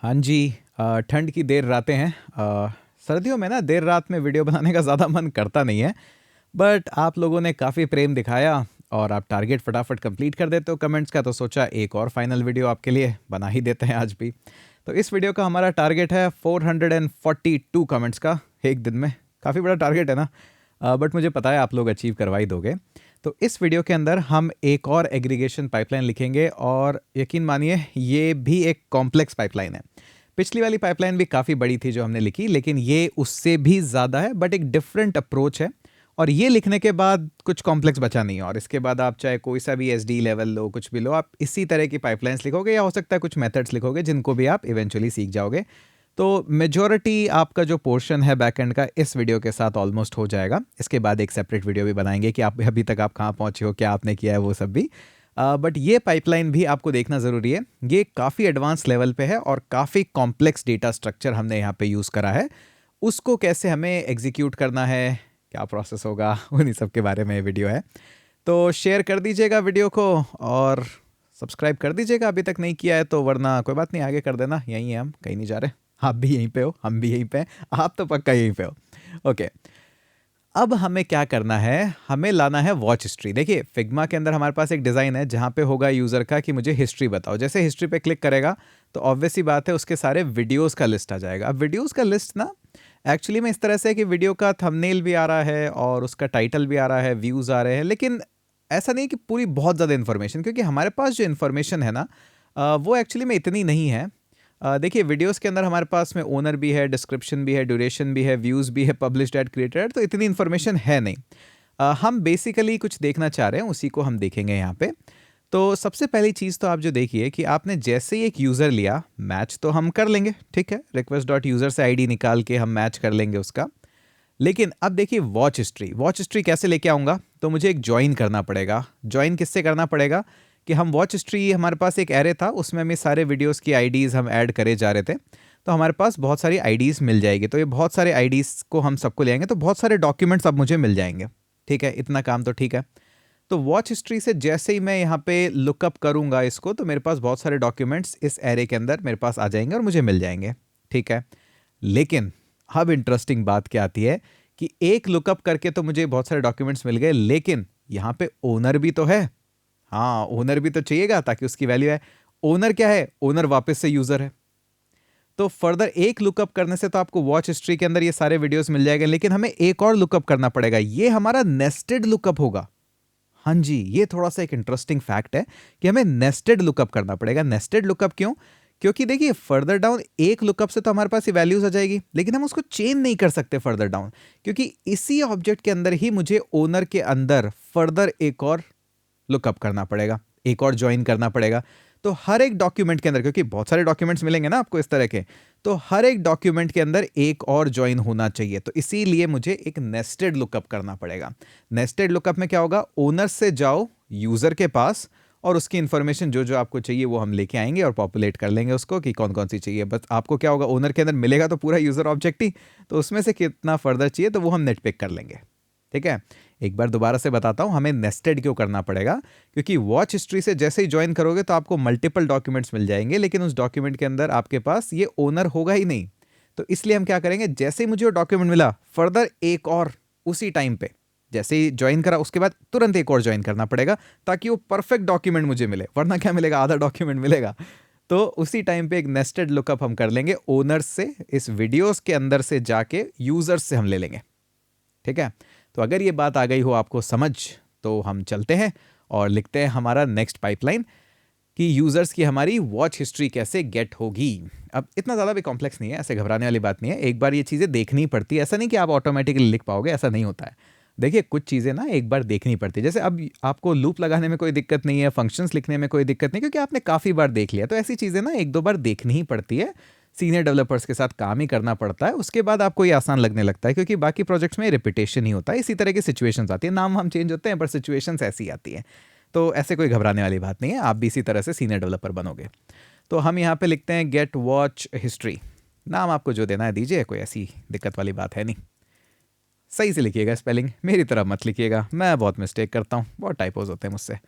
हाँ जी। ठंड की देर रातें हैं। सर्दियों में ना देर रात में वीडियो बनाने का ज़्यादा मन करता नहीं है। बट आप लोगों ने काफ़ी प्रेम दिखाया और आप टारगेट फटाफट कंप्लीट कर देते हो कमेंट्स का, तो सोचा एक और फाइनल वीडियो आपके लिए बना ही देते हैं आज भी। तो इस वीडियो का हमारा टारगेट है 442 कमेंट्स का एक दिन में। काफ़ी बड़ा टारगेट है ना। बट मुझे पता है आप लोग अचीव करवा ही दोगे। तो इस वीडियो के अंदर हम एक और एग्रीगेशन पाइपलाइन लिखेंगे और यकीन मानिए ये भी एक कॉम्प्लेक्स पाइपलाइन है। पिछली वाली पाइपलाइन भी काफ़ी बड़ी थी जो हमने लिखी, लेकिन ये उससे भी ज़्यादा है, बट एक डिफरेंट अप्रोच है। और ये लिखने के बाद कुछ कॉम्प्लेक्स बचा नहीं है, और इसके बाद आप चाहे कोई सा भी एसडी लेवल लो, कुछ भी लो, आप इसी तरह की पाइपलाइंस लिखोगे या हो सकता है कुछ मेथड्स लिखोगे जिनको भी आप इवेंचुअली सीख जाओगे। तो मेजॉरिटी आपका जो पोर्शन है बैकएंड का इस वीडियो के साथ ऑलमोस्ट हो जाएगा। इसके बाद एक सेपरेट वीडियो भी बनाएंगे कि आप अभी तक आप कहाँ पहुँचे हो, क्या आपने किया है, वो सब भी। बट ये पाइपलाइन भी आपको देखना ज़रूरी है। ये काफ़ी एडवांस लेवल पे है और काफ़ी कॉम्प्लेक्स डेटा स्ट्रक्चर हमने यहाँ पे यूज़ करा है। उसको कैसे हमें एग्जीक्यूट करना है, क्या प्रोसेस होगा, उन्हीं सब के बारे में ये वीडियो है। तो शेयर कर दीजिएगा वीडियो को और सब्सक्राइब कर दीजिएगा अभी तक नहीं किया है तो, वरना कोई बात नहीं, आगे कर देना। यहीं हैं हम, कहीं नहीं जा रहे। आप भी यहीं पे हो, हम भी यहीं पे हैं, आप तो पक्का यहीं पे हो। ओके, अब हमें क्या करना है, हमें लाना है वॉच हिस्ट्री। देखिए फिग्मा के अंदर हमारे पास एक डिज़ाइन है जहाँ पे होगा यूज़र का कि मुझे हिस्ट्री बताओ। जैसे हिस्ट्री पे क्लिक करेगा तो ऑब्वियस सी बात है उसके सारे वीडियोस का लिस्ट आ जाएगा। अब वीडियोस का लिस्ट ना एक्चुअली में इस तरह से है कि वीडियो का थंबनेल भी आ रहा है और उसका टाइटल भी आ रहा है, व्यूज़ आ रहे हैं, लेकिन ऐसा नहीं कि पूरी बहुत ज़्यादा इन्फॉर्मेशन, क्योंकि हमारे पास जो इन्फॉर्मेशन है ना वो एक्चुअली में इतनी नहीं है। देखिए वीडियोस के अंदर हमारे पास में ओनर भी है, डिस्क्रिप्शन भी है, ड्यूरेशन भी है, व्यूज़ भी है, पब्लिश्ड एट क्रिएटर, तो इतनी इन्फॉर्मेशन है नहीं। हम बेसिकली कुछ देखना चाह रहे हैं, उसी को हम देखेंगे यहाँ पे। तो सबसे पहली चीज़ तो आप जो देखिए कि आपने जैसे ही एक यूज़र लिया, मैच तो हम कर लेंगे, ठीक है, रिक्वेस्ट डॉट यूज़र से आईडी निकाल के हम मैच कर लेंगे उसका। लेकिन अब देखिए वॉच हिस्ट्री, वॉच हिस्ट्री कैसे लेके आऊँगा, तो मुझे एक ज्वाइन करना पड़ेगा। ज्वाइन किससे करना पड़ेगा कि हम वॉच हिस्ट्री, हमारे पास एक एरे था, उसमें हमें सारे वीडियोस की आईडीज़ हम ऐड करे जा रहे थे। तो हमारे पास बहुत सारी आईडीज़ मिल जाएगी। तो ये बहुत सारे आईडीज़ को हम सबको ले आएंगे, तो बहुत सारे डॉक्यूमेंट्स अब मुझे मिल जाएंगे। ठीक है, इतना काम तो ठीक है। तो वॉच हिस्ट्री से जैसे ही मैं यहाँ पे लुकअप करूँगा इसको, तो मेरे पास बहुत सारे डॉक्यूमेंट्स इस एरे के अंदर मेरे पास आ जाएंगे और मुझे मिल जाएंगे। ठीक है, लेकिन अब इंटरेस्टिंग बात क्या आती है कि एक लुकअप करके तो मुझे बहुत सारे डॉक्यूमेंट्स मिल गए, लेकिन यहाँ पे ओनर भी तो है। हाँ, ओनर भी तो चाहिएगा ताकि उसकी वैल्यू है। ओनर क्या है, ओनर वापस से यूजर है। तो फर्दर एक लुकअप करने से तो आपको वॉच हिस्ट्री के अंदर ये सारे वीडियोस मिल जाएंगे, लेकिन हमें एक और लुकअप करना पड़ेगा। ये हमारा नेस्टेड लुकअप होगा। हाँ जी, ये थोड़ा सा एक इंटरेस्टिंग फैक्ट है कि हमें नेस्टेड लुकअप करना पड़ेगा। नेस्टेड लुकअप क्यों? क्योंकि देखिए फर्दर डाउन एक लुकअप से तो हमारे पास ये वैल्यूज आ जाएगी, लेकिन हम उसको चेन नहीं कर सकते फर्दर डाउन, क्योंकि इसी ऑब्जेक्ट के अंदर ही मुझे ओनर के अंदर फर्दर एक और लुकअप करना पड़ेगा, एक और ज्वाइन करना पड़ेगा। तो हर एक डॉक्यूमेंट के अंदर, क्योंकि बहुत सारे डॉक्यूमेंट्स मिलेंगे ना आपको इस तरह के, तो हर एक डॉक्यूमेंट के अंदर एक और ज्वाइन होना चाहिए। तो इसीलिए मुझे एक नेस्टेड लुकअप करना पड़ेगा। नेस्टेड लुकअप में क्या होगा, ओनर से जाओ यूजर के पास और उसकी इंफॉर्मेशन जो जो आपको चाहिए वो हम लेके आएंगे और पॉपुलेट कर लेंगे उसको कि कौन कौन सी चाहिए। बस आपको क्या होगा, ओनर के अंदर मिलेगा तो पूरा यूजर ऑब्जेक्ट ही, तो उसमें से कितना फर्दर चाहिए तो वो हम नेट पिक कर लेंगे। ठीक है, एक बार दोबारा से बताता हूं हमें नेस्टेड क्यों करना पड़ेगा। क्योंकि वॉच हिस्ट्री से जैसे ही ज्वाइन करोगे तो आपको मल्टीपल डॉक्यूमेंट्स मिल जाएंगे, लेकिन उस डॉक्यूमेंट के अंदर आपके पास ये ओनर होगा ही नहीं। तो इसलिए हम क्या करेंगे, जैसे ही मुझे वो डॉक्यूमेंट मिला, फर्दर एक और उसी टाइम पे जैसे ही ज्वाइन करा उसके बाद तुरंत एक और ज्वाइन करना पड़ेगा, ताकि वो परफेक्ट डॉक्यूमेंट मुझे मिले। वरना क्या मिलेगा, आधा डॉक्यूमेंट मिलेगा। तो उसी टाइम पे एक नेस्टेड लुकअप हम कर लेंगे ओनर्स से, इस वीडियोस के अंदर से जाके यूजर्स से हम ले लेंगे। ठीक है, तो अगर ये बात आ गई हो आपको समझ, तो हम चलते हैं और लिखते हैं हमारा नेक्स्ट पाइपलाइन कि यूजर्स की हमारी वॉच हिस्ट्री कैसे गेट होगी। अब इतना ज़्यादा भी कॉम्प्लेक्स नहीं है, ऐसे घबराने वाली बात नहीं है। एक बार ये चीज़ें देखनी पड़ती है, ऐसा नहीं कि आप ऑटोमेटिकली लिख पाओगे, ऐसा नहीं होता है। देखिए कुछ चीज़ें ना एक बार देखनी पड़ती है। जैसे अब आपको लूप लगाने में कोई दिक्कत नहीं है, फंक्शंस लिखने में कोई दिक्कत नहीं, क्योंकि आपने काफ़ी बार देख लिया। तो ऐसी चीज़ें ना एक दो बार देखनी ही पड़ती है। सीनियर डेवलपर्स के साथ काम ही करना पड़ता है, उसके बाद आपको ये आसान लगने लगता है, क्योंकि बाकी प्रोजेक्ट्स में रिपीटेशन ही होता है। इसी तरह की सिचुएशंस आती है, नाम हम चेंज होते हैं पर सिचुएशंस ऐसी आती है। तो ऐसे कोई घबराने वाली बात नहीं है, आप भी इसी तरह से सीनियर डेवलपर बनोगे। तो हम यहाँ पे लिखते हैं गेट वॉच हिस्ट्री। नाम आपको जो देना है दीजिए, कोई ऐसी दिक्कत वाली बात है नहीं। सही से लिखिएगा, स्पेलिंग मेरी तरह मत लिखिएगा, मैं बहुत मिस्टेक करता हूँ, बहुत टाइपोज होते हैं मुझसे।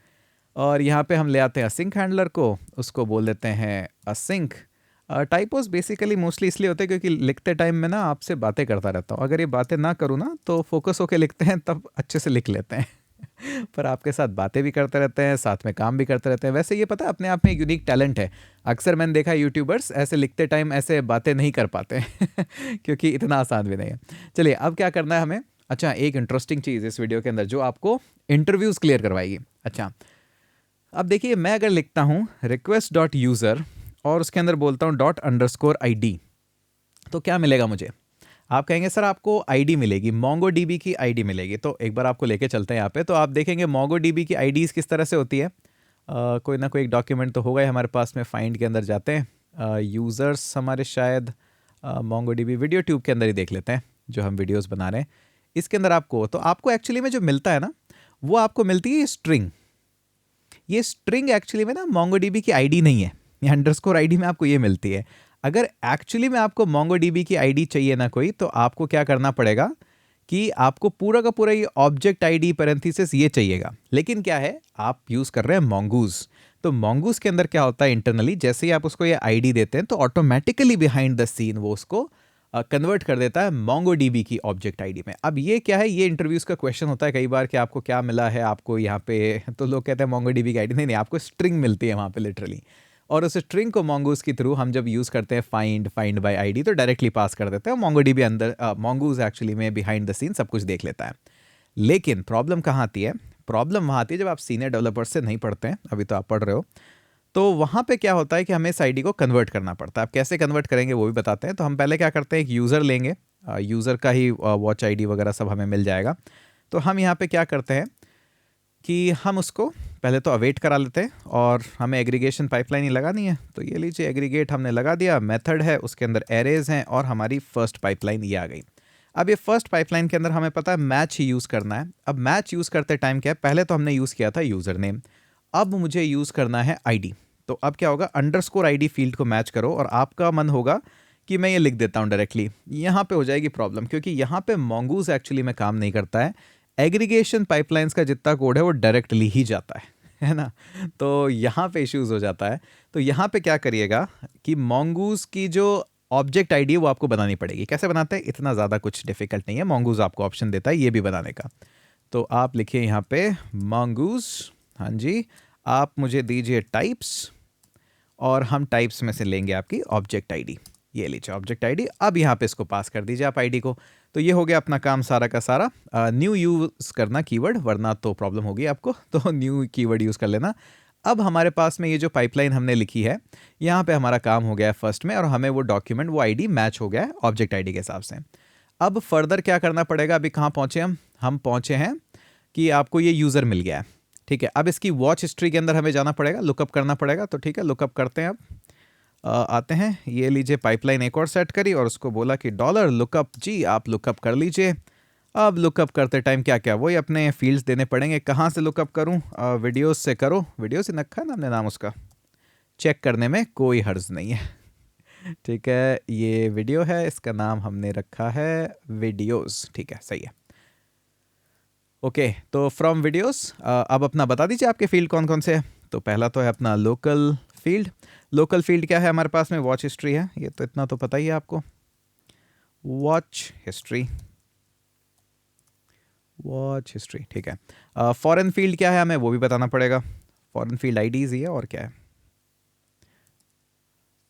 और यहाँ पे हम ले आते हैं असिंक हैंडलर को, उसको बोल देते हैं असिंक टाइपोस बेसिकली मोस्टली इसलिए होते हैं क्योंकि लिखते टाइम में ना आपसे बातें करता रहता हूँ। अगर ये बातें ना करूँ ना तो फोकस होके लिखते हैं तब अच्छे से लिख लेते हैं। पर आपके साथ बातें भी करते रहते हैं, साथ में काम भी करते रहते हैं। वैसे ये पता है अपने आप में एक यूनिक टैलेंट है। अक्सर मैंने देखा है यूट्यूबर्स ऐसे लिखते टाइम ऐसे बातें नहीं कर पाते हैं क्योंकि इतना आसान भी नहीं है। चलिए अब क्या करना है हमें। अच्छा, एक इंटरेस्टिंग चीज़ इस वीडियो के अंदर जो आपको इंटरव्यूज़ क्लियर करवाएगी। अच्छा, अब देखिए मैं अगर लिखता हूँ रिक्वेस्ट डॉट यूज़र और उसके अंदर बोलता हूँ ._id, तो क्या मिलेगा मुझे? आप कहेंगे सर आपको आईडी मिलेगी, मोंगोडीबी की आईडी मिलेगी। तो एक बार आपको लेके चलते हैं यहाँ पे, तो आप देखेंगे मोंगोडीबी की आईडीज़ किस तरह से होती है। कोई ना कोई एक डॉक्यूमेंट तो होगा ही हमारे पास में। फाइंड के अंदर जाते हैं, यूज़र्स हमारे शायद मोंगोडीबी वीडियो ट्यूब के अंदर ही देख लेते हैं जो हम वीडियोज़ बना रहे हैं। इसके अंदर आपको एक्चुअली में जो मिलता है ना, वो आपको मिलती है स्ट्रिंग। ये स्ट्रिंग एक्चुअली में ना मोंगोडीबी की आईडी नहीं है, ये अंडरस्कोर आईडी में आपको ये मिलती है। अगर एक्चुअली में आपको मोंगोडीबी की आईडी चाहिए ना कोई, तो आपको क्या करना पड़ेगा कि आपको पूरा का पूरा ये ऑब्जेक्ट आईडी पैरेंथेसिस ये चाहिएगा। लेकिन क्या है, आप यूज़ कर रहे हैं मोंगूज। तो मोंगूज के अंदर क्या होता है इंटरनली, जैसे ही आप उसको ये आईडी देते हैं तो ऑटोमेटिकली बिहाइंड द सीन वो उसको कन्वर्ट कर देता है मोंगोडीबी की ऑब्जेक्ट आईडी में। अब ये क्या है, ये इंटरव्यूज़ का क्वेश्चन होता है कई बार कि आपको क्या मिला है आपको यहाँ पे, तो लोग कहते हैं मोंगोडीबी की आईडी। नहीं, आपको स्ट्रिंग मिलती है वहाँ पे लिटरली। और उस स्ट्रिंग को मोंगूज के थ्रू हम जब यूज़ करते हैं फाइंड बाय आईडी, तो डायरेक्टली पास कर देते हैं। मोंगोडीबी अंदर मोंगूज एक्चुअली में बिहाइंड द सीन सब कुछ देख लेता है। लेकिन प्रॉब्लम कहाँ आती है? प्रॉब्लम वहाँ आती है जब आप सीनियर डेवलपर से नहीं पढ़ते हैं, अभी तो आप पढ़ रहे हो। तो वहाँ पे क्या होता है कि हमें इस आईडी को कन्वर्ट करना पड़ता है। आप कैसे कन्वर्ट करेंगे वो भी बताते हैं। तो हम पहले क्या करते हैं, एक यूज़र लेंगे, यूज़र का ही वॉच आईडी वगैरह सब हमें मिल जाएगा। तो हम यहाँ पे क्या करते हैं कि हम उसको पहले तो अवेट करा लेते हैं, और हमें एग्रीगेशन पाइपलाइन ही लगानी है। तो ये लीजिए एग्रीगेट हमने लगा दिया, मेथड है, उसके अंदर एरेज हैं, और हमारी फर्स्ट पाइपलाइन ये आ गई। अब ये फर्स्ट पाइपलाइन के अंदर हमें पता है मैच ही यूज़ करना है। अब मैच यूज़ करते टाइम क्या है, पहले तो हमने यूज़ किया था यूज़र नेम, अब मुझे यूज़ करना है आईडी। तो अब क्या होगा, अंडरस्कोर आईडी फील्ड को मैच करो, और आपका मन होगा कि मैं ये लिख देता हूँ डायरेक्टली। यहाँ पे हो जाएगी प्रॉब्लम, क्योंकि यहाँ पे मोंगूज एक्चुअली में काम नहीं करता है। एग्रीगेशन पाइपलाइंस का जितना कोड है वो डायरेक्टली ही जाता है ना। तो यहाँ पे इश्यूज़ हो जाता है। तो यहाँ पे क्या करिएगा कि मोंगूज की जो ऑब्जेक्ट आईडी है वो आपको बनानी पड़ेगी। कैसे बनाते हैं, इतना ज़्यादा कुछ डिफिकल्ट नहीं है, मोंगूज आपको ऑप्शन देता है ये भी बनाने का। तो आप लिखिए यहाँ पे मोंगूज, हाँ जी, आप मुझे दीजिए टाइप्स, और हम टाइप्स में से लेंगे आपकी ऑब्जेक्ट आईडी। ये लीजिए ऑब्जेक्ट आईडी। अब यहाँ पे इसको पास कर दीजिए आप आईडी को। तो ये हो गया अपना काम सारा का सारा। न्यू यूज़ करना कीवर्ड, वरना तो प्रॉब्लम होगी आपको, तो न्यू कीवर्ड यूज़ कर लेना। अब हमारे पास में ये जो पाइपलाइन हमने लिखी है, यहाँ पे हमारा काम हो गया है फर्स्ट में, और हमें वो डॉक्यूमेंट, वो आईडी मैच हो गया है ऑब्जेक्ट आईडी के हिसाब से। अब फर्दर क्या करना पड़ेगा, अभी कहाँ पहुँचे हम पहुँचे हैं कि आपको ये यूज़र मिल गया है, ठीक है। अब इसकी वॉच हिस्ट्री के अंदर हमें जाना पड़ेगा, लुकअप करना पड़ेगा। तो ठीक है, लुकअप करते हैं। अब आते हैं, ये लीजिए पाइपलाइन एक और सेट करी, और उसको बोला कि डॉलर लुकअप जी, आप लुकअप कर लीजिए। अब लुकअप करते टाइम क्या क्या वही अपने फील्ड्स देने पड़ेंगे। कहाँ से लुकअप करूँ, वीडियोस से करो, वीडियो से नखा ना हमने नाम उसका, चेक करने में कोई हर्ज नहीं है। ठीक है, ये वीडियो है, इसका नाम हमने रखा है वीडियोस, ठीक है, सही है। ओके, तो फ्रॉम वीडियोस अब अपना बता दीजिए आपके फील्ड कौन कौन से हैं। तो पहला तो है अपना लोकल फील्ड। लोकल फील्ड क्या है हमारे पास में, वॉच हिस्ट्री है, ये तो इतना तो पता ही है आपको, वॉच हिस्ट्री, वॉच हिस्ट्री, ठीक है। फॉरेन फील्ड क्या है हमें वो भी बताना पड़ेगा, फॉरेन फील्ड आईडीज ही है, और क्या है,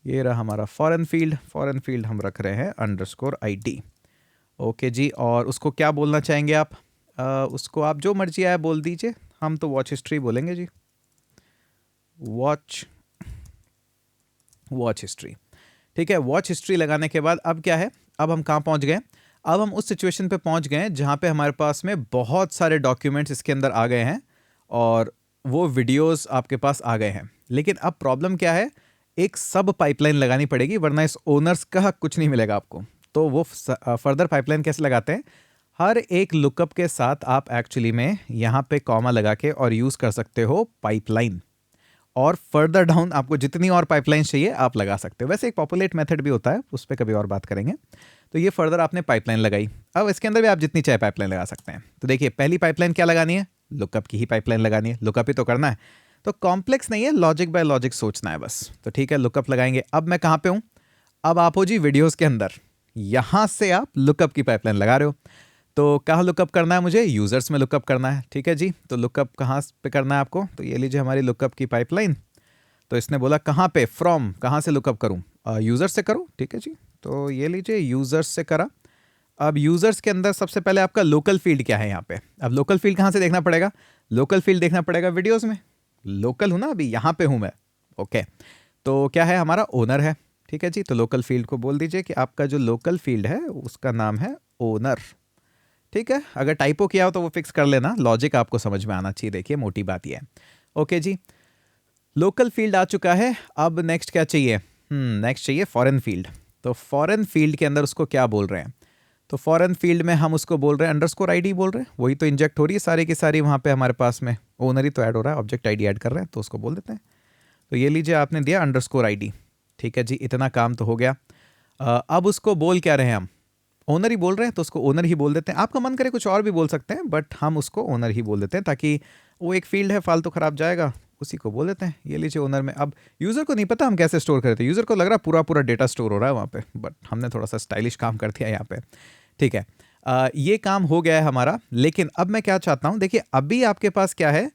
ये रहा हमारा फॉरेन फील्ड। फॉरेन फील्ड हम रख रहे हैं अंडरस्कोर आईडी। ओके जी, और उसको क्या बोलना चाहेंगे आप, उसको आप जो मर्जी आया बोल दीजिए, हम तो वॉच हिस्ट्री बोलेंगे जी, वॉच हिस्ट्री, ठीक है। वॉच हिस्ट्री लगाने के बाद अब क्या है, अब हम कहाँ पहुँच गए, अब हम उस सिचुएशन पे पहुँच गए जहाँ पे हमारे पास में बहुत सारे डॉक्यूमेंट्स इसके अंदर आ गए हैं, और वो वीडियोस आपके पास आ गए हैं। लेकिन अब प्रॉब्लम क्या है, एक सब पाइपलाइन लगानी पड़ेगी, वरना इस ओनर्स का कुछ नहीं मिलेगा आपको। तो वो फर्दर पाइपलाइन कैसे लगाते हैं, हर एक लुकअप के साथ आप एक्चुअली में यहाँ पे कॉमा लगा के और यूज़ कर सकते हो पाइपलाइन, और फर्दर डाउन आपको जितनी और पाइपलाइन चाहिए आप लगा सकते हो। वैसे एक पॉपुलेट मेथड भी होता है, उस पर कभी और बात करेंगे। तो ये फर्दर आपने पाइपलाइन लगाई, अब इसके अंदर भी आप जितनी चाहे पाइपलाइन लगा सकते हैं। तो देखिए पहली पाइपलाइन क्या लगानी है, लुकअप की ही पाइपलाइन लगानी है, लुकअप ही तो करना है, तो कॉम्प्लेक्स नहीं है, लॉजिक बाय लॉजिक सोचना है बस। तो ठीक है, लुकअप लगाएंगे। अब मैं कहाँ पे हूँ, अब आप हो जी वीडियोस के अंदर, यहाँ से आप लुकअप की पाइपलाइन लगा रहे हो। तो कहाँ लुकअप करना है मुझे? यूज़र्स में लुकअप करना है, ठीक है जी। तो लुकअप कहाँ पे करना है आपको? तो ये लीजिए हमारी लुकअप की पाइपलाइन। तो इसने बोला कहाँ पे, फ्रॉम, कहाँ से लुकअप करूँ? यूज़र्स से करूँ, ठीक है जी। तो ये लीजिए यूज़र्स से करा। अब यूज़र्स के अंदर सबसे पहले आपका लोकल फील्ड क्या है यहाँ पे? अब लोकल फील्ड कहाँ से देखना पड़ेगा? लोकल फील्ड देखना पड़ेगा वीडियोज़ में। लोकल हूँ ना, अभी यहाँ पे हूँ मैं। ओके, तो क्या है हमारा? ओनर है, ठीक है जी। तो लोकल फील्ड को बोल दीजिए कि आपका जो लोकल फील्ड है उसका नाम है ओनर, ठीक है। अगर टाइपो किया हो तो वो फिक्स कर लेना, लॉजिक आपको समझ में आना चाहिए, देखिए मोटी बात ये है। ओके जी, लोकल फील्ड आ चुका है। अब नेक्स्ट क्या चाहिए? नेक्स्ट चाहिए फॉरेन फील्ड। तो फॉरेन फील्ड के अंदर उसको क्या बोल रहे हैं? तो फॉरेन फील्ड में हम उसको बोल रहे हैं अंडरस्कोर आईडी बोल रहे हैं, वही तो इंजेक्ट हो रही है सारी की सारी वहाँ पे हमारे पास में। ओनर ही तो ऐड हो रहा है, ऑब्जेक्ट आईडी ऐड कर रहे हैं, तो उसको बोल देते हैं। तो ये लीजिए आपने दिया अंडरस्कोर आईडी, ठीक है जी। इतना काम तो हो गया। अब उसको बोल क्या रहे हैं हम? ओनर ही बोल रहे हैं, तो उसको ओनर ही बोल देते हैं। आपका मन करे कुछ और भी बोल सकते हैं, बट हम उसको ओनर ही बोल देते हैं, ताकि वो एक फील्ड है फालतू खराब जाएगा, उसी को बोल देते हैं। ये लीजिए ओनर में। अब यूज़र को नहीं पता हम कैसे स्टोर करते हैं, यूज़र को लग रहा है पूरा पूरा डेटा स्टोर हो रहा है वहाँ पे, बट हमने थोड़ा सा स्टाइलिश काम कर दिया यहाँ पे, ठीक है। ये काम हो गया है हमारा। लेकिन अब मैं क्या चाहता हूँ, देखिए अभी आपके पास क्या है,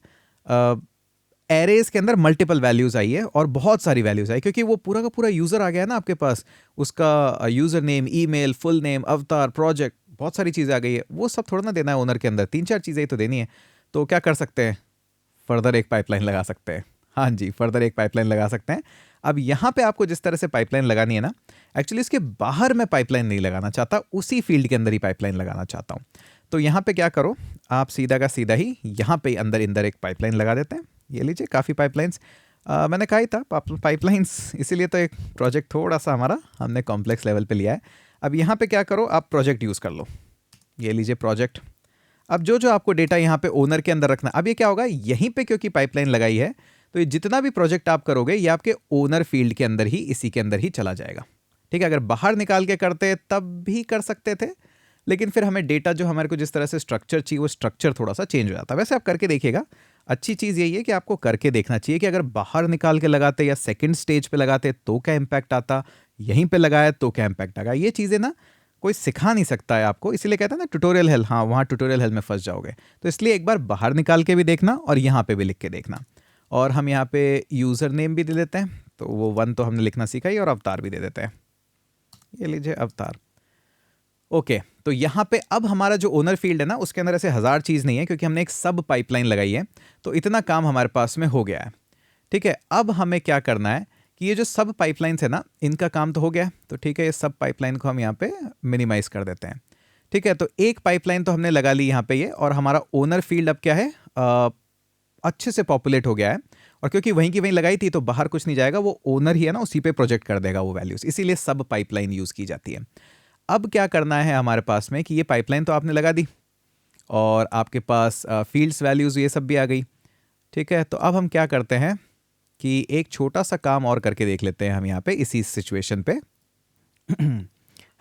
एरेज के अंदर मल्टीपल वैल्यूज आई है और बहुत सारी वैल्यूज आई, क्योंकि वो पूरा का पूरा यूज़र आ गया है ना आपके पास। उसका user name, email, full name, अवतार, प्रोजेक्ट, बहुत सारी चीज़ें आ गई है। वो सब थोड़ा ना देना है ओनर के अंदर, 3-4 चीज़ें ही तो देनी है। तो क्या कर सकते हैं? फर्दर एक पाइपलाइन लगा सकते हैं। हाँ जी, फर्दर एक पाइपलाइन लगा सकते हैं। अब यहाँ पे आपको जिस तरह से पाइपलाइन लगानी है ना, एक्चुअली इसके बाहर मैं पाइपलाइन नहीं लगाना चाहता, उसी फील्ड के अंदर ही पाइपलाइन लगाना चाहता हूँ। तो यहाँ पे क्या करो, आप सीधा का सीधा ही यहाँ पे अंदर एक पाइपलाइन लगा देते हैं। ये लीजिए काफ़ी पाइपलाइंस। मैंने कहा ही था पाइपलाइंस, इसीलिए तो एक प्रोजेक्ट थोड़ा सा हमारा हमने कॉम्प्लेक्स लेवल पे लिया है। अब यहाँ पे क्या करो, आप प्रोजेक्ट यूज़ कर लो। ये लीजिए प्रोजेक्ट। अब जो जो आपको डेटा यहाँ पे ओनर के अंदर रखना, अब ये क्या होगा, यहीं पे क्योंकि पाइपलाइन लगाई है, तो ये जितना भी प्रोजेक्ट आप करोगे ये आपके ओनर फील्ड के अंदर ही, इसी के अंदर ही चला जाएगा, ठीक है। अगर बाहर निकाल के करते तब भी कर सकते थे, लेकिन फिर हमें डेटा जो हमारे को जिस तरह से स्ट्रक्चर चाहिए वो स्ट्रक्चर थोड़ा सा चेंज हो जाता है। वैसे आप करके देखिएगा, अच्छी चीज़ यही है कि आपको करके देखना चाहिए कि अगर बाहर निकाल के लगाते या सेकंड स्टेज पे लगाते तो क्या इम्पैक्ट आता, यहीं पे लगाया तो क्या इम्पैक्ट आएगा। ये चीज़ें ना कोई सिखा नहीं सकता है आपको, इसीलिए कहते हैं ना ट्यूटोरियल हेल, हाँ वहाँ ट्यूटोरियल हेल में फंस जाओगे। तो इसलिए एक बार बाहर निकाल के भी देखना और यहाँ पे भी लिख के देखना। और हम यहाँ पे यूज़र नेम भी दे देते हैं, तो वो 1 तो हमने लिखना सीखा ही, और अवतार भी दे देते हैं। ये लीजिए अवतार। ओके, तो यहाँ पे अब हमारा जो ओनर फील्ड है ना, उसके अंदर ऐसे 1000 चीज़ नहीं है, क्योंकि हमने एक सब पाइपलाइन लगाई है। तो इतना काम हमारे पास में हो गया है, ठीक है। अब हमें क्या करना है कि ये जो सब पाइपलाइंस है ना, इनका काम तो हो गया, तो ठीक है, ये सब पाइपलाइन को हम यहाँ पे मिनिमाइज कर देते हैं, ठीक है। तो एक पाइपलाइन तो हमने लगा ली यहाँ पे ये, और हमारा ओनर फील्ड अब क्या है, अच्छे से पॉपुलेट हो गया है। और क्योंकि वहीं की वहीं लगाई थी तो बाहर कुछ नहीं जाएगा, वो ओनर ही है ना, उसी पे प्रोजेक्ट कर देगा वो वैल्यूज, इसीलिए सब पाइपलाइन यूज़ की जाती है। अब क्या करना है हमारे पास में कि ये पाइपलाइन तो आपने लगा दी और आपके पास फील्ड्स वैल्यूज़ ये सब भी आ गई, ठीक है। तो अब हम क्या करते हैं कि एक छोटा सा काम और करके देख लेते हैं हम यहाँ पे इसी सिचुएशन पे।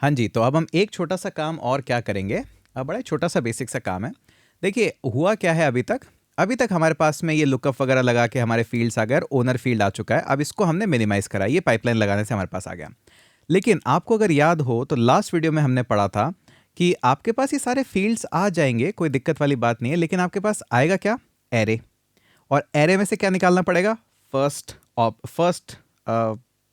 हाँ जी, तो अब हम एक छोटा सा काम और क्या करेंगे, अब बड़ा छोटा सा बेसिक सा काम है। देखिए हुआ क्या है, अभी तक हमारे पास में ये लुकअप वगैरह लगा के हमारे फील्ड्स आ गए और ओनर फील्ड आ चुका है। अब इसको हमने मिनिमाइज़ करा, ये पाइपलाइन लगाने से हमारे पास आ गया। लेकिन आपको अगर याद हो तो लास्ट वीडियो में हमने पढ़ा था कि आपके पास ये सारे फील्ड्स आ जाएंगे, कोई दिक्कत वाली बात नहीं है, लेकिन आपके पास आएगा क्या, एरे। और एरे में से क्या निकालना पड़ेगा, फर्स्ट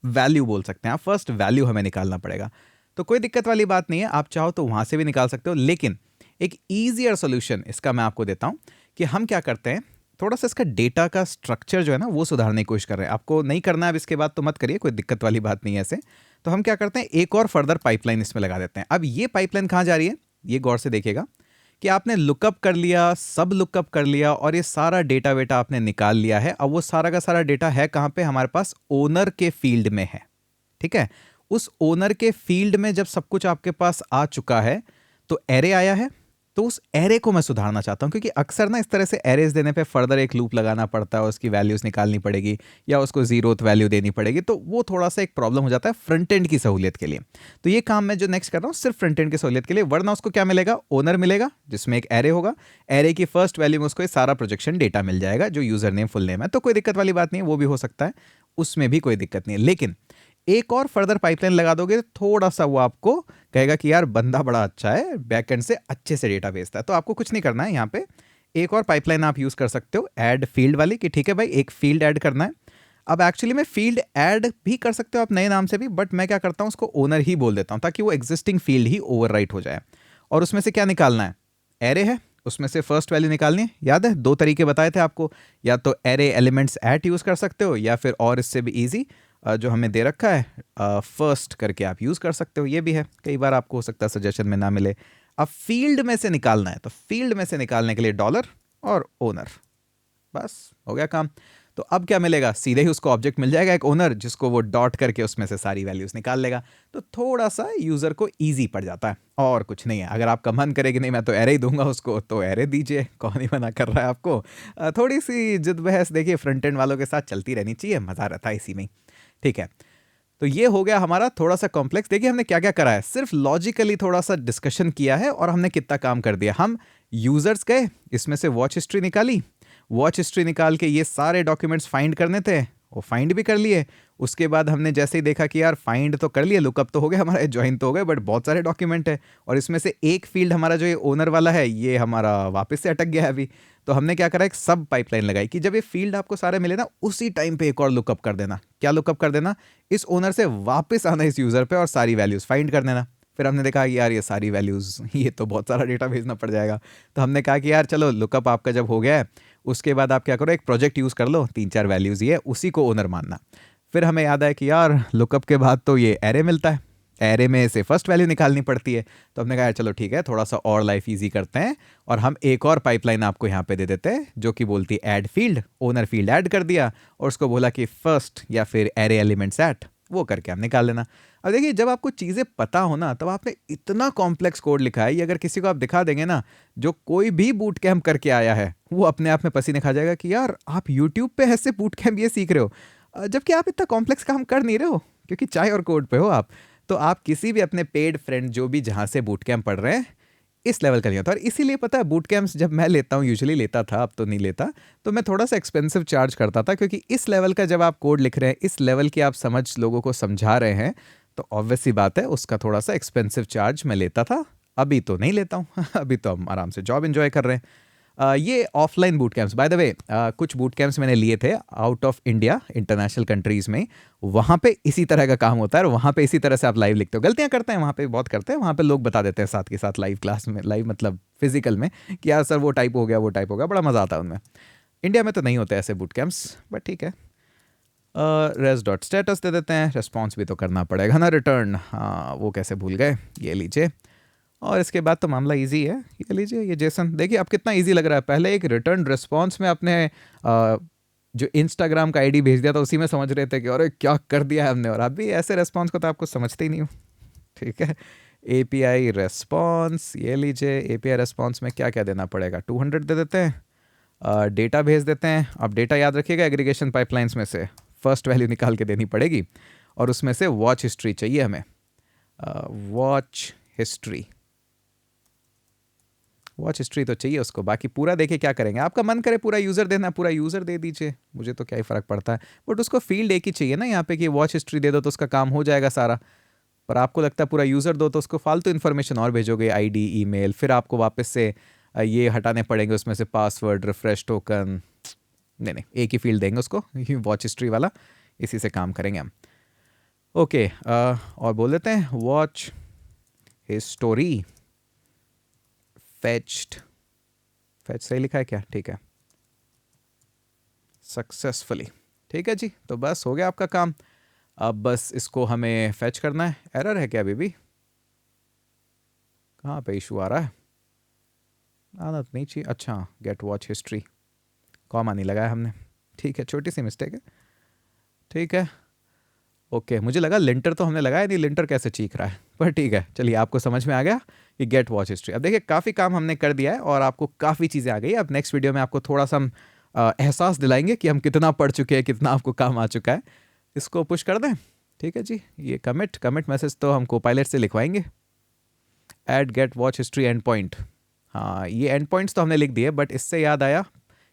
वैल्यू बोल सकते हैं आप, फर्स्ट वैल्यू हमें निकालना पड़ेगा। तो कोई दिक्कत वाली बात नहीं है, आप चाहो तो वहाँ से भी निकाल सकते हो, लेकिन एक ईजियर सोल्यूशन इसका मैं आपको देता हूँ कि हम क्या करते हैं, थोड़ा सा इसका डेटा का स्ट्रक्चर जो है ना वो सुधारने की कोशिश कर रहे हैं। आपको नहीं करना है अब इसके बाद तो मत करिए, कोई दिक्कत वाली बात नहीं है ऐसे। तो हम क्या करते हैं, एक और फर्दर पाइपलाइन इसमें लगा देते हैं। अब ये पाइपलाइन कहाँ जा रही है, ये गौर से देखिएगा कि आपने लुकअप कर लिया, सब लुकअप कर लिया और ये सारा डेटा वेटा आपने निकाल लिया है। अब वो सारा का सारा डेटा है कहाँ पे, हमारे पास ओनर के फील्ड में है, ठीक है। उस ओनर के फील्ड में जब सब कुछ आपके पास आ चुका है तो एरे आया है, तो उस एरे को मैं सुधारना चाहता हूं, क्योंकि अक्सर ना इस तरह से एरेज देने पे फर्दर एक लूप लगाना पड़ता है, उसकी वैल्यूज निकालनी पड़ेगी या उसको जीरोथ वैल्यू देनी पड़ेगी, तो वो थोड़ा सा एक प्रॉब्लम हो जाता है फ्रंट एंड की सहूलियत के लिए। तो ये काम मैं जो नेक्स्ट कर रहा हूँ सिर्फ फ्रंट एंड की सहूलियत के लिए, वरना उसको क्या मिलेगा, ओनर मिलेगा जिसमें एक एरे होगा, एरे की फर्स्ट वैल्यू में उसको ये सारा प्रोजेक्शन डेटा मिल जाएगा जो यूजर नेम फुल नेम है। तो कोई दिक्कत वाली बात नहीं है, वो भी हो सकता है, उसमें भी कोई दिक्कत नहीं है। लेकिन एक और फर्दर पाइपलाइन लगा दोगे तो थोड़ा सा वो आपको कहेगा कि यार बंदा बड़ा अच्छा है, बैकएंड से अच्छे से डेटा भेजता है। तो आपको कुछ नहीं करना है, यहाँ पे एक और पाइपलाइन आप यूज़ कर सकते हो ऐड फील्ड वाली, कि ठीक है भाई एक फील्ड ऐड करना है। अब एक्चुअली मैं फील्ड ऐड भी कर सकते हो आप नए नाम से भी, बट मैं क्या करता हूँ उसको ओनर ही बोल देता हूँ ताकि वो एग्जिस्टिंग फील्ड ही ओवरराइट हो जाए। और उसमें से क्या निकालना है, एरे है, उसमें से फर्स्ट वैल्यू निकालनी है। याद है 2 तरीके बताए थे आपको, या तो एरे एलिमेंट्स एट यूज़ कर सकते हो, या फिर और इससे भी ईजी जो हमें दे रखा है फर्स्ट करके आप यूज़ कर सकते हो। ये भी है, कई बार आपको हो सकता है सजेशन में ना मिले। अब फील्ड में से निकालना है, तो फील्ड में से निकालने के लिए डॉलर और ओनर, बस हो गया काम। तो अब क्या मिलेगा, सीधे ही उसको ऑब्जेक्ट मिल जाएगा एक ओनर, जिसको वो डॉट करके उसमें से सारी वैल्यूज निकाल लेगा। तो थोड़ा सा यूजर को इजी पड़ जाता है, और कुछ नहीं है। अगर आपका मन करे कि नहीं मैं तो एरे ही दूंगा उसको, तो एरे दीजिए, कौन ही मना कर रहा है आपको। थोड़ी सी जिद बहस देखिए फ्रंट एंड वालों के साथ चलती रहनी चाहिए, मजा रहता है इसी में। ठीक है, तो ये हो गया हमारा थोड़ा सा कॉम्प्लेक्स। देखिए हमने क्या क्या करा है, सिर्फ लॉजिकली थोड़ा सा डिस्कशन किया है और हमने कितना काम कर दिया। हम यूजर्स गए, इसमें से वॉच हिस्ट्री निकाली, वॉच हिस्ट्री निकाल के ये सारे डॉक्यूमेंट्स फाइंड करने थे, वो फाइंड भी कर लिए। उसके बाद हमने जैसे ही देखा कि यार फाइंड तो कर लिए, लुकअप तो हो गया हमारा, ज्वाइन तो हो गए, बट बहुत सारे डॉक्यूमेंट है और इसमें से एक फील्ड हमारा जो ये ओनर वाला है ये हमारा वापस से अटक गया है अभी। तो हमने क्या करा, एक सब पाइपलाइन लगाई कि जब ये फील्ड आपको सारे मिले ना, उसी टाइम पे एक और लुकअप कर देना। क्या लुकअप कर देना, इस ओनर से वापस आना इस यूजर पे और सारी वैल्यूज फाइंड कर देना। फिर हमने देखा कि यार ये सारी वैल्यूज, ये तो बहुत सारा डेटा भेजना पड़ जाएगा। तो हमने कहा कि यार चलो लुकअप आपका जब हो गया है, उसके बाद आप क्या करो, एक प्रोजेक्ट यूज़ कर लो, 3-4 वैल्यूज़ ये उसी को ओनर मानना। फिर हमें याद आया कि यार लुकअप के बाद तो ये एरे मिलता है, एरे में से फर्स्ट वैल्यू निकालनी पड़ती है। तो हमने कहा चलो ठीक है, थोड़ा सा और लाइफ इजी करते हैं और हम एक और पाइपलाइन आपको यहाँ पे दे देते हैं जो कि बोलती है add field, owner field add कर दिया और उसको बोला कि फर्स्ट या फिर एरे एलिमेंट्स एट, वो करके हम निकाल लेना। अब देखिए जब आपको चीज़ें पता हो ना, तब आपने इतना कॉम्प्लेक्स कोड लिखा है, ये अगर किसी को आप दिखा देंगे ना, जो कोई भी बूट कैम्प करके आया है, वो अपने आप में पसीने खा जाएगा कि यार आप यूट्यूब पे ऐसे बूट कैम्प ये सीख रहे हो, जबकि आप इतना कॉम्प्लेक्स काम कर नहीं रहे हो, क्योंकि चाय और कोड पे हो आप। तो आप किसी भी अपने पेड फ्रेंड जो भी जहाँ से बूट कैम्प पढ़ रहे हैं, इस लेवल का नहीं होता। और इसीलिए पता है बूट कैंप्स जब मैं लेता हूँ, यूजुअली लेता था, अब तो नहीं लेता, तो मैं थोड़ा सा एक्सपेंसिव चार्ज करता था, क्योंकि इस लेवल का जब आप कोड लिख रहे हैं, इस लेवल की आप समझ लोगों को समझा रहे हैं, तो ऑब्वियस सी बात है उसका थोड़ा सा एक्सपेंसिव चार्ज मैं लेता था। अभी तो नहीं लेता हूँ अभी तो हम आराम से जॉब एंजॉय कर रहे हैं। ये offline boot camps, by the way कुछ बूट कैंप्स मैंने लिए थे out of India, international countries में। वहाँ पे इसी तरह का काम होता है और वहाँ पे इसी तरह से आप लाइव लिखते हो। गलतियाँ करते हैं वहाँ पे, बहुत करते हैं, वहाँ पे लोग बता देते हैं साथ के साथ लाइव क्लास में, लाइव मतलब फिजिकल में, कि यार सर वो टाइप हो गया, वो टाइप हो गया, बड़ा मज़ा आता है उनमें। इंडिया में तो नहीं होते ऐसे बूट कैंप्स, बट ठीक है। रेस डॉट स्टेटस दे देते हैं, रिस्पॉन्स भी तो करना पड़ेगा ना, रिटर्न, हाँ वो कैसे भूल गए, ये लीजिए। और इसके बाद तो मामला इजी है, ये लीजिए ये जेसन, देखिए अब कितना इजी लग रहा है। पहले एक रिटर्न रिस्पॉन्स में अपने जो इंस्टाग्राम का आईडी भेज दिया था, उसी में समझ रहे थे कि अरे क्या कर दिया है हमने, और अभी ऐसे रिस्पॉन्स को तो आपको समझते ही नहीं हो। ठीक है, एपीआई रिस्पॉन्स, ये लीजिए। एपीआई रिस्पॉन्स में क्या क्या देना पड़ेगा, 200 दे देते हैं, डेटा भेज देते हैं। अब डेटा याद रखिएगा, एग्रीगेशन पाइपलाइंस में से फर्स्ट वैल्यू निकाल के देनी पड़ेगी, और उसमें से वॉच हिस्ट्री चाहिए हमें, वॉच हिस्ट्री, वॉच हिस्ट्री तो चाहिए उसको। बाकी पूरा देखिए क्या करेंगे, आपका मन करे पूरा यूज़र देना, पूरा यूज़र दे दीजिए, मुझे तो क्या ही फ़र्क पड़ता है, बट उसको फील्ड एक ही चाहिए ना यहाँ पे कि वॉच हिस्ट्री दे दो तो उसका काम हो जाएगा सारा। पर आपको लगता है पूरा यूज़र दो तो उसको फालतू इन्फॉर्मेशन और भेजोगे, आईडी, ईमेल, फिर आपको वापस से ये हटाने पड़ेंगे उसमें से पासवर्ड, रिफ्रेश टोकन। नहीं नहीं, एक ही फील्ड देंगे उसको, वॉच हिस्ट्री वाला, इसी से काम करेंगे हम। ओके, और बोल देते हैं वॉच हिस्टोरी फेच्ड, फेच सही लिखा है क्या, ठीक है, सक्सेसफुली। ठीक है जी, तो बस हो गया आपका काम। अब बस इसको हमें फेच करना है। एरर है क्या अभी भी, कहाँ पे इशू आ रहा है, आना तो नहीं चाहिए। अच्छा, गेट वॉच हिस्ट्री, कॉमा नहीं लगाया हमने, ठीक है, छोटी सी मिस्टेक है। ठीक है, ओके, मुझे लगा लिंटर तो हमने लगाया नहीं, लिंटर कैसे चीख रहा है, पर ठीक है, चलिए आपको समझ में आ गया कि गेट वॉच हिस्ट्री। अब देखिए काफ़ी काम हमने कर दिया है और आपको काफ़ी चीज़ें आ गई। अब नेक्स्ट वीडियो में आपको थोड़ा सा हम एहसास दिलाएंगे कि हम कितना पढ़ चुके हैं, कितना आपको काम आ चुका है। इसको पुश कर दें, ठीक है जी। ये कमिट मैसेज तो हम कोपायलट से लिखवाएंगे, add get watch history end point. हाँ, ये एंड पॉइंट्स तो हमने लिख दिए, बट इससे याद आया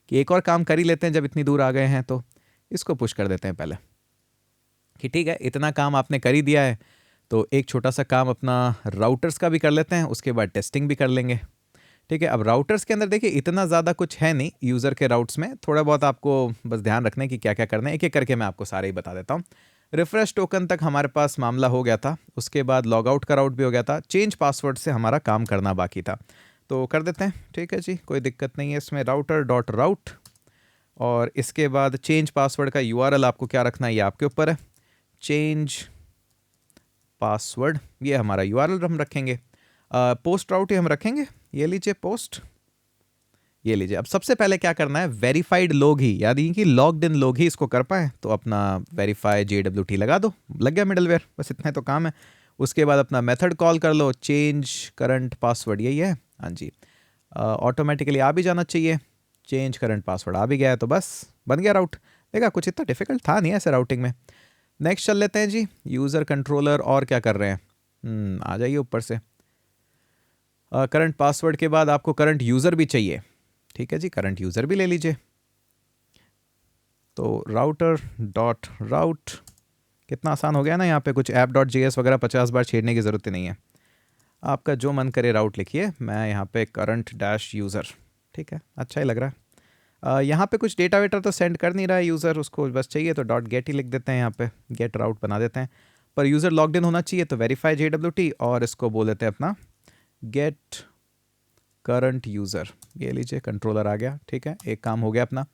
कि एक और काम कर ही लेते हैं जब इतनी दूर आ गए हैं, तो इसको पुश कर देते हैं पहले। कि ठीक है इतना काम आपने कर ही दिया है, तो एक छोटा सा काम अपना राउटर्स का भी कर लेते हैं, उसके बाद टेस्टिंग भी कर लेंगे। ठीक है, अब राउटर्स के अंदर देखिए इतना ज़्यादा कुछ है नहीं यूज़र के राउट्स में, थोड़ा बहुत आपको बस ध्यान रखना है कि क्या क्या करना है, एक एक करके मैं आपको सारे ही बता देता हूँ। रिफ्रेश टोकन तक हमारे पास मामला हो गया था, उसके बाद लॉग आउट का राउट भी हो गया था, चेंज पासवर्ड से हमारा काम करना बाकी था, तो कर देते हैं। ठीक है जी, कोई दिक्कत नहीं है इसमें। राउटर डॉट राउट, और इसके बाद चेंज पासवर्ड का यूआरएल आपको क्या रखना है ये आपके ऊपर है। चेंज पासवर्ड, ये हमारा यूआरएल हम रखेंगे। पोस्ट राउट ही हम रखेंगे, ये लीजिए पोस्ट, ये लीजिए। अब सबसे पहले क्या करना है, वेरीफाइड लोग ही, यानी कि लॉग्ड इन लोग ही इसको कर पाए, तो अपना वेरीफाई JWT लगा दो, लग गया मिडलवेयर, बस इतना तो काम है। उसके बाद अपना मेथड कॉल कर लो, चेंज करंट पासवर्ड, यही है, हाँ जी। ऑटोमेटिकली आ भी जाना चाहिए, चेंज करंट पासवर्ड आ भी गया है, तो बस बन गया राउट। देखा कुछ इतना डिफिकल्ट था नहीं ऐसे राउटिंग में। नेक्स्ट चल लेते हैं जी, यूज़र कंट्रोलर, और क्या कर रहे हैं, आ जाइए ऊपर से। करंट पासवर्ड के बाद आपको करंट यूज़र भी चाहिए, ठीक है जी, करंट यूज़र भी ले लीजिए। तो राउटर डॉट राउट, कितना आसान हो गया ना, यहाँ पे कुछ ऐप डॉट JS वगैरह 50 बार छेड़ने की ज़रूरत ही नहीं है, आपका जो मन करे राउट लिखिए। मैं यहाँ पे करंट डैश यूज़र, ठीक है, अच्छा ही लग रहा है। यहाँ पे कुछ डेटा वेटा तो सेंड कर नहीं रहा है यूज़र, उसको बस चाहिए तो डॉट गेट ही लिख देते हैं, यहाँ पे गेट राउट बना देते हैं। पर यूज़र लॉग्ड इन होना चाहिए, तो वेरीफाई JWT, और इसको बोल देते हैं अपना गेट करंट यूज़र, ये लीजिए कंट्रोलर आ गया। ठीक है, एक काम हो गया अपना।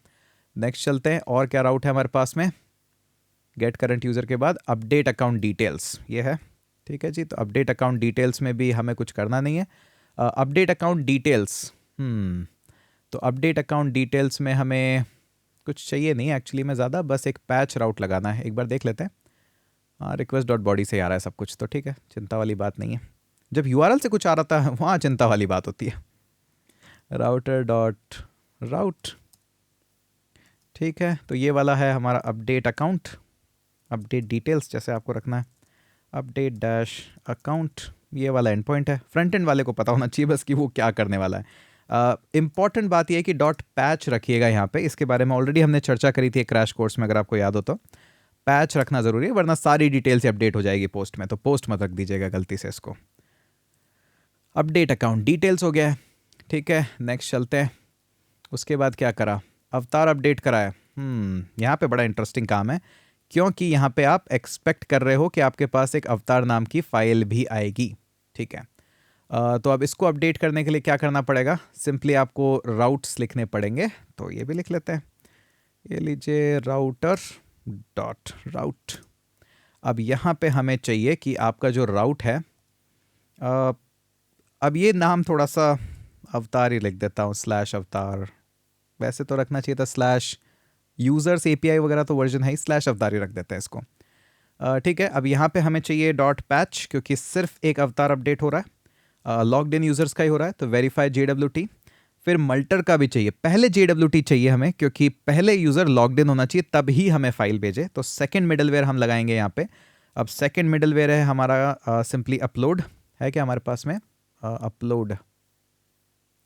नेक्स्ट चलते हैं, और क्या राउट है हमारे पास में। गेट करंट यूज़र के बाद अपडेट अकाउंट डिटेल्स, ये है। ठीक है जी, तो अपडेट अकाउंट डिटेल्स में भी हमें कुछ करना नहीं है। अपडेट अकाउंट डिटेल्स, तो अपडेट अकाउंट डिटेल्स में हमें कुछ चाहिए नहीं एक्चुअली में ज़्यादा, बस एक पैच राउट लगाना है, एक बार देख लेते हैं। हाँ, रिक्वेस्ट डॉट बॉडी से आ रहा है सब कुछ, तो ठीक है, चिंता वाली बात नहीं है। जब URL से कुछ आ रहा था वहाँ चिंता वाली बात होती है। राउटर डॉट राउट, ठीक है, तो ये वाला है हमारा अपडेट अकाउंट, अपडेट डिटेल्स जैसे आपको रखना है, अपडेट डैश अकाउंट, ये वाला एंड पॉइंट है। फ्रंट एंड वाले को पता होना चाहिए बस कि वो क्या करने वाला है। इंपॉर्टेंट बात ये है कि डॉट पैच रखिएगा यहाँ पे, इसके बारे में ऑलरेडी हमने चर्चा करी थी एक क्रैश कोर्स में, अगर आपको याद हो तो। पैच रखना ज़रूरी है, वरना सारी डिटेल्स अपडेट हो जाएगी पोस्ट में, तो पोस्ट मत रख दीजिएगा गलती से इसको। अपडेट अकाउंट डिटेल्स हो गया है, ठीक है। नेक्स्ट चलते हैं, उसके बाद क्या करा, अवतार अपडेट करा है। यहाँ पे बड़ा इंटरेस्टिंग काम है, क्योंकि यहाँ पे आप एक्सपेक्ट कर रहे हो कि आपके पास एक अवतार नाम की फाइल भी आएगी, ठीक है। तो अब इसको अपडेट करने के लिए क्या करना पड़ेगा, सिंपली आपको राउट्स लिखने पड़ेंगे, तो ये भी लिख लेते हैं, ये लीजिए राउटर डॉट राउट। अब यहाँ पे हमें चाहिए कि आपका जो राउट है, अब ये नाम थोड़ा सा अवतार ही लिख देता हूँ, स्लैश अवतार, वैसे तो रखना चाहिए था स्लैश यूज़र्स API वगैरह तो वर्जन है ही, स्लैश अवतार ही रख देते हैं इसको। ठीक है, अब यहाँ पे हमें चाहिए डॉट पैच, क्योंकि सिर्फ एक अवतार अपडेट हो रहा है, लॉग्ड इन यूज़र्स का ही हो रहा है, तो वेरीफाई JWT। फिर मल्टर का भी चाहिए, पहले JWT चाहिए हमें, क्योंकि पहले यूज़र लॉग्ड इन होना चाहिए तब ही हमें फाइल भेजे, तो सेकेंड मिडलवेयर हम लगाएंगे यहाँ पे। अब सेकेंड मिडलवेयर है हमारा सिंपली अपलोड, है क्या हमारे पास में, अपलोड,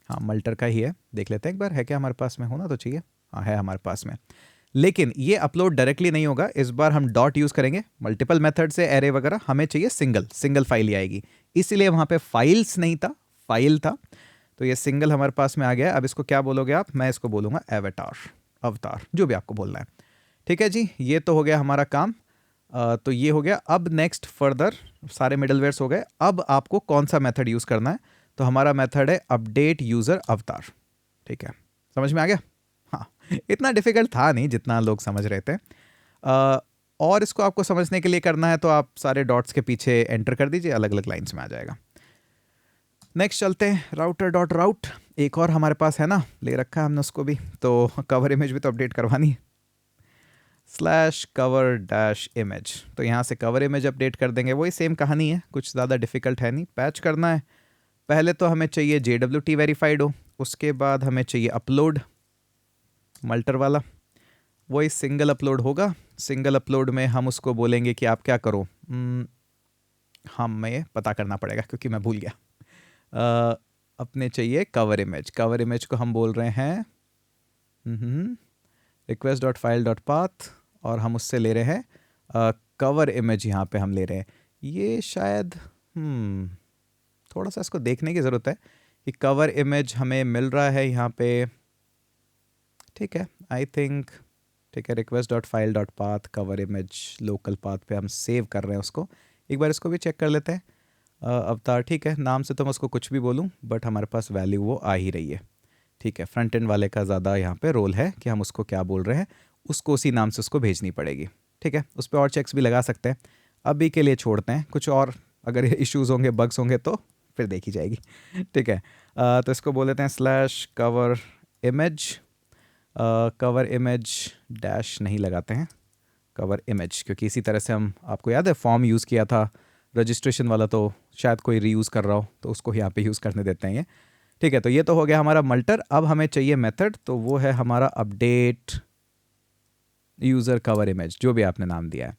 हाँ मल्टर का ही है, देख लेते हैं एक बार, है क्या हमारे पास में, होना तो चाहिए, हाँ है हमारे पास में। लेकिन ये अपलोड डायरेक्टली नहीं होगा, इस बार हम डॉट यूज़ करेंगे, मल्टीपल मेथड से एरे वगैरह, हमें चाहिए सिंगल फाइल ही आएगी, इसीलिए वहाँ पे फाइल्स नहीं था, फाइल था, तो ये सिंगल हमारे पास में आ गया। अब इसको क्या बोलोगे आप, मैं इसको बोलूँगा एवेटार, अवतार, जो भी आपको बोलना है। ठीक है जी, ये तो हो गया हमारा काम। तो ये हो गया। अब नेक्स्ट फर्दर सारे मिडलवेयर्स हो गए, अब आपको कौन सा मेथड यूज़ करना है, तो हमारा मेथड है अपडेट यूज़र अवतार, ठीक है, समझ में आ गया। हाँ, इतना डिफिकल्ट था नहीं जितना लोग समझ रहे थे। और इसको आपको समझने के लिए करना है तो आप सारे डॉट्स के पीछे एंटर कर दीजिए, अलग अलग लाइन्स में आ जाएगा। नेक्स्ट चलते हैं, राउटर डॉट राउट, एक और हमारे पास है ना, ले रखा है हमने उसको भी, तो कवर इमेज भी तो अपडेट करवानी है, स्लैश कवर डैश इमेज, तो यहाँ से कवर इमेज अपडेट कर देंगे, वही सेम कहानी है, कुछ ज़्यादा डिफिकल्ट है नहीं। पैच करना है, पहले तो हमें चाहिए JWT वेरीफाइड हो, उसके बाद हमें चाहिए अपलोड मल्टर वाला, वही सिंगल अपलोड होगा। सिंगल अपलोड में हम उसको बोलेंगे कि आप क्या करो, हमें पता करना पड़ेगा क्योंकि मैं भूल गया। अपने चाहिए कवर इमेज, कवर इमेज को हम बोल रहे हैं request dot file dot path, और हम उससे ले रहे हैं कवर इमेज यहाँ पे हम ले रहे हैं, ये शायद थोड़ा सा इसको देखने की ज़रूरत है कि कवर इमेज हमें मिल रहा है यहाँ पे, ठीक है, आई थिंक ठीक है, request.file.path cover image local path पे हम सेव कर रहे हैं उसको। एक बार इसको भी चेक कर लेते हैं। अवतार ठीक है, नाम से तो मैं उसको कुछ भी बोलूँ बट हमारे पास वैल्यू वो आ ही रही है। ठीक है, फ्रंट एंड वाले का ज़्यादा यहाँ पे रोल है कि हम उसको क्या बोल रहे हैं, उसको उसी नाम से उसको भेजनी पड़ेगी। ठीक है, उस पर और चेक्स भी लगा सकते हैं, अभी के लिए छोड़ते हैं, कुछ और अगर इश्यूज़ होंगे बग्स होंगे तो फिर देखी जाएगी। ठीक है, तो इसको बोल देते हैं slash cover image, cover image dash नहीं लगाते हैं, कवर इमेज, क्योंकि इसी तरह से हम, आपको याद है फॉर्म यूज़ किया था रजिस्ट्रेशन वाला, तो शायद कोई रीयूज़ कर रहा हो तो उसको यहाँ पे यूज़ करने देते हैं ये। ठीक है, तो ये तो हो गया हमारा मल्टर। अब हमें चाहिए मेथड, तो वो है हमारा अपडेट यूज़र कवर इमेज, जो भी आपने नाम दिया है।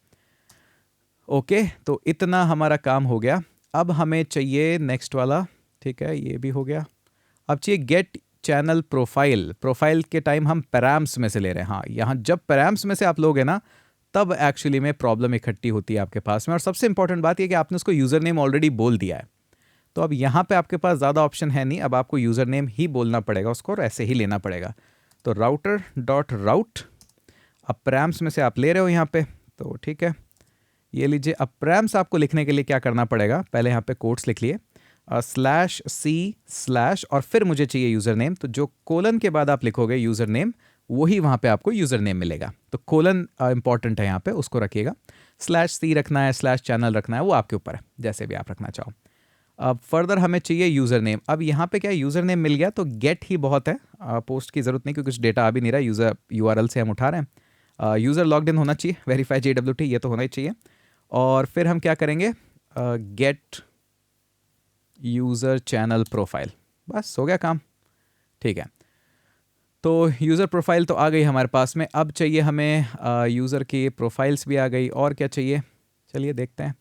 ओके, तो इतना हमारा काम हो गया। अब हमें चाहिए नेक्स्ट वाला, ठीक है, ये भी हो गया। अब चाहिए गेट चैनल प्रोफाइल। प्रोफाइल के टाइम हम पैराम्स में से ले रहे हैं। हाँ, यहाँ जब पैराम्स में से आप लोगे ना, तब एक्चुअली में प्रॉब्लम इकट्ठी होती है आपके पास में। और सबसे इंपॉर्टेंट बात यह कि आपने उसको यूज़र नेम ऑलरेडी बोल दिया है, तो अब यहाँ पे आपके पास ज़्यादा ऑप्शन है नहीं, अब आपको यूज़र नेम ही बोलना पड़ेगा उसको, और ऐसे ही लेना पड़ेगा। तो राउटर डॉट राउट, अब पैराम्स में से आप ले रहे हो यहाँ पे, तो ठीक है, ये लीजिए। अब पैराम्स आपको लिखने के लिए क्या करना पड़ेगा, पहले यहाँ पे कोट्स लिख लिए, स्लैश सी स्लैश, और फिर मुझे चाहिए यूज़र नेम, तो जो कोलन के बाद आप लिखोगे यूज़र नेम, वही वहाँ पे आपको यूज़र नेम मिलेगा। तो कोलन इंपॉर्टेंट है यहाँ पे, उसको रखिएगा। स्लैश सी रखना है, स्लैश चैनल रखना है, वो आपके ऊपर है, जैसे भी आप रखना चाहो। अब फर्दर हमें चाहिए यूज़र नेम। अब यहाँ पे क्या यूज़र नेम मिल गया तो गेट ही बहुत है, पोस्ट की ज़रूरत नहीं, क्योंकि कुछ डेटा आ भी नहीं रहा, यूज़र URL से हम उठा रहे हैं। यूज़र लॉग्ड इन होना चाहिए, वेरीफाई JWT, ये तो होना ही चाहिए। और फिर हम क्या करेंगे, गेट यूज़र चैनल प्रोफाइल, बस हो गया काम। ठीक है, तो यूज़र प्रोफाइल तो आ गई हमारे पास में। अब चाहिए हमें यूज़र की प्रोफाइल्स भी आ गई, और क्या चाहिए, चलिए देखते हैं।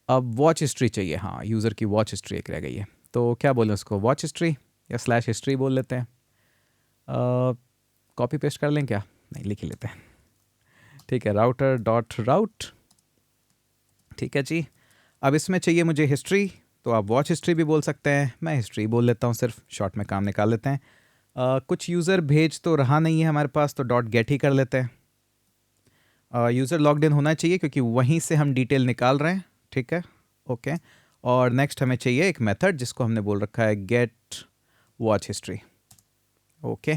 अब वॉच हिस्ट्री चाहिए, हाँ, यूज़र की वॉच हिस्ट्री एक रह गई है, तो क्या बोलें उसको, वॉच हिस्ट्री या स्लैश हिस्ट्री बोल लेते हैं। कॉपी पेस्ट कर लें क्या, नहीं, लिख ही लेते हैं। ठीक है, राउटर डॉट राउट, ठीक है जी। अब इसमें चाहिए मुझे हिस्ट्री, तो आप वॉच हिस्ट्री भी बोल सकते हैं, मैं हिस्ट्री बोल लेता हूँ, सिर्फ शॉर्ट में काम निकाल लेते हैं। कुछ यूज़र भेज तो रहा नहीं है हमारे पास, तो डॉट गेट ही कर लेते हैं। यूज़र लॉग्ड इन होना चाहिए, क्योंकि वहीं से हम डिटेल निकाल रहे हैं। ठीक है, ओके। और नेक्स्ट हमें चाहिए एक मेथड, जिसको हमने बोल रखा है गेट वॉच हिस्ट्री। ओके,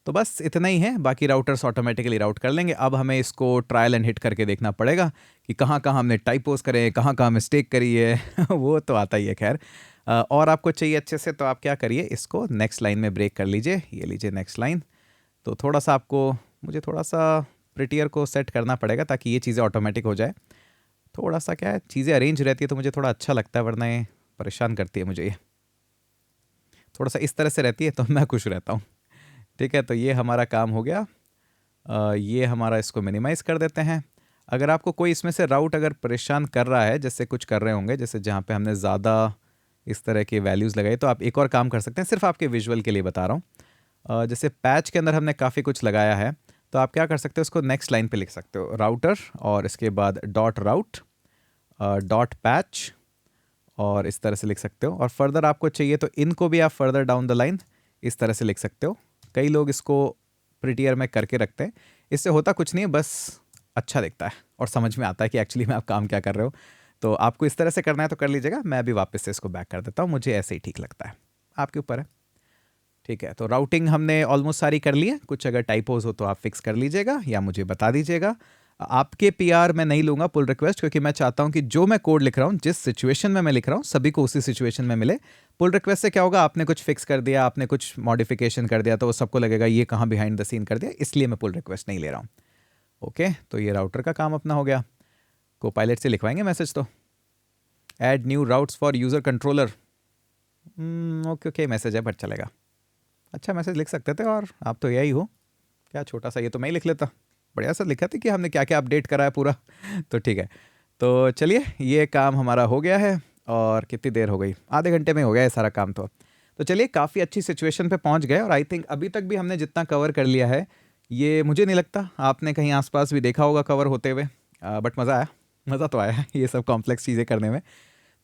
तो बस इतना ही है, बाकी राउटर्स ऑटोमेटिकली राउट कर लेंगे। अब हमें इसको ट्रायल एंड हिट करके देखना पड़ेगा कि कहाँ कहाँ हमने टाइपोस करे, कहाँ कहाँ मिस्टेक करी है वो तो आता ही है, खैर। और आपको चाहिए अच्छे से, तो आप क्या करिए, इसको नेक्स्ट लाइन में ब्रेक कर लीजिए, ये लीजिए नेक्स्ट लाइन। तो थोड़ा सा आपको, मुझे थोड़ा सा प्रिटियर को सेट करना पड़ेगा ताकि ये चीज़ें ऑटोमेटिक हो जाए। थोड़ा सा क्या है, चीज़ें अरेंज रहती है तो मुझे थोड़ा अच्छा लगता है, वरना ये परेशान करती है मुझे, ये थोड़ा सा इस तरह से रहती है तो मैं खुश रहता हूँ। ठीक है, तो ये हमारा काम हो गया। ये हमारा, इसको मिनिमाइज़ कर देते हैं। अगर आपको कोई इसमें से राउट अगर परेशान कर रहा है, जैसे कुछ कर रहे होंगे, जैसे जहाँ पे हमने ज़्यादा इस तरह के वैल्यूज़ लगाए, तो आप एक और काम कर सकते हैं, सिर्फ आपके विजुअल के लिए बता रहा हूँ। जैसे पैच के अंदर हमने काफ़ी कुछ लगाया है, तो आप क्या कर सकते हो, उसको नेक्स्ट लाइन पे लिख सकते हो, राउटर और इसके बाद डॉट राउट डॉट पैच, और इस तरह से लिख सकते हो। और फर्दर आपको चाहिए तो इनको भी आप फर्दर डाउन द लाइन इस तरह से लिख सकते हो। कई लोग इसको प्रिटियर में करके रखते हैं, इससे होता कुछ नहीं है, बस अच्छा दिखता है और समझ में आता है कि एक्चुअली में आप काम क्या कर रहे हो। तो आपको इस तरह से करना है तो कर लीजिएगा, मैं अभी वापस से इसको बैक कर देता हूँ, मुझे ऐसे ही ठीक लगता है, आपके ऊपर है। ठीक है, तो राउटिंग हमने ऑलमोस्ट सारी कर ली है, कुछ अगर टाइपोज हो तो आप फिक्स कर लीजिएगा या मुझे बता दीजिएगा। आपके PR मैं नहीं लूँगा पुल रिक्वेस्ट, क्योंकि मैं चाहता हूँ कि जो मैं कोड लिख रहा हूँ, जिस सिचुएशन में मैं लिख रहा हूँ, सभी को उसी सिचुएशन में मिले। पुल रिक्वेस्ट से क्या होगा, आपने कुछ फिक्स कर दिया, आपने कुछ मॉडिफिकेशन कर दिया, तो वो सबको लगेगा ये कहाँ बिहाइंड द सीन कर दिया, इसलिए मैं पुल रिक्वेस्ट नहीं ले रहा हूँ। ओके, तो ये राउटर का काम अपना हो गया। कोपायलट से लिखवाएंगे मैसेज, तो add new routes for user controller. Okay, message है बट चलेगा, अच्छा मैसेज लिख सकते थे, और आप तो यही हो, क्या छोटा सा, ये तो मैं ही लिख लेता, बढ़िया सा लिखा था कि हमने क्या क्या अपडेट करा है पूरा तो ठीक है, तो चलिए ये काम हमारा हो गया है। और कितनी देर हो गई, आधे घंटे में हो गया है सारा काम। तो चलिए काफ़ी अच्छी सिचुएशन पे पहुंच गए, और आई थिंक अभी तक भी हमने जितना कवर कर लिया है, ये मुझे नहीं लगता आपने कहीं आसपास भी देखा होगा कवर होते हुए। बट मज़ा तो आया है ये सब कॉम्प्लेक्स चीज़ें करने में।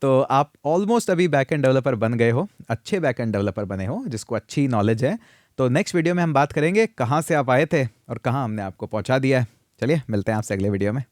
तो आप ऑलमोस्ट अभी बैकएंड डेवलपर बन गए हो, अच्छे बैकएंड डेवलपर बने हो जिसको अच्छी नॉलेज है। तो नेक्स्ट वीडियो में हम बात करेंगे कहाँ से आप आए थे और कहाँ हमने आपको पहुँचा दिया है। चलिए मिलते हैं आपसे अगले वीडियो में।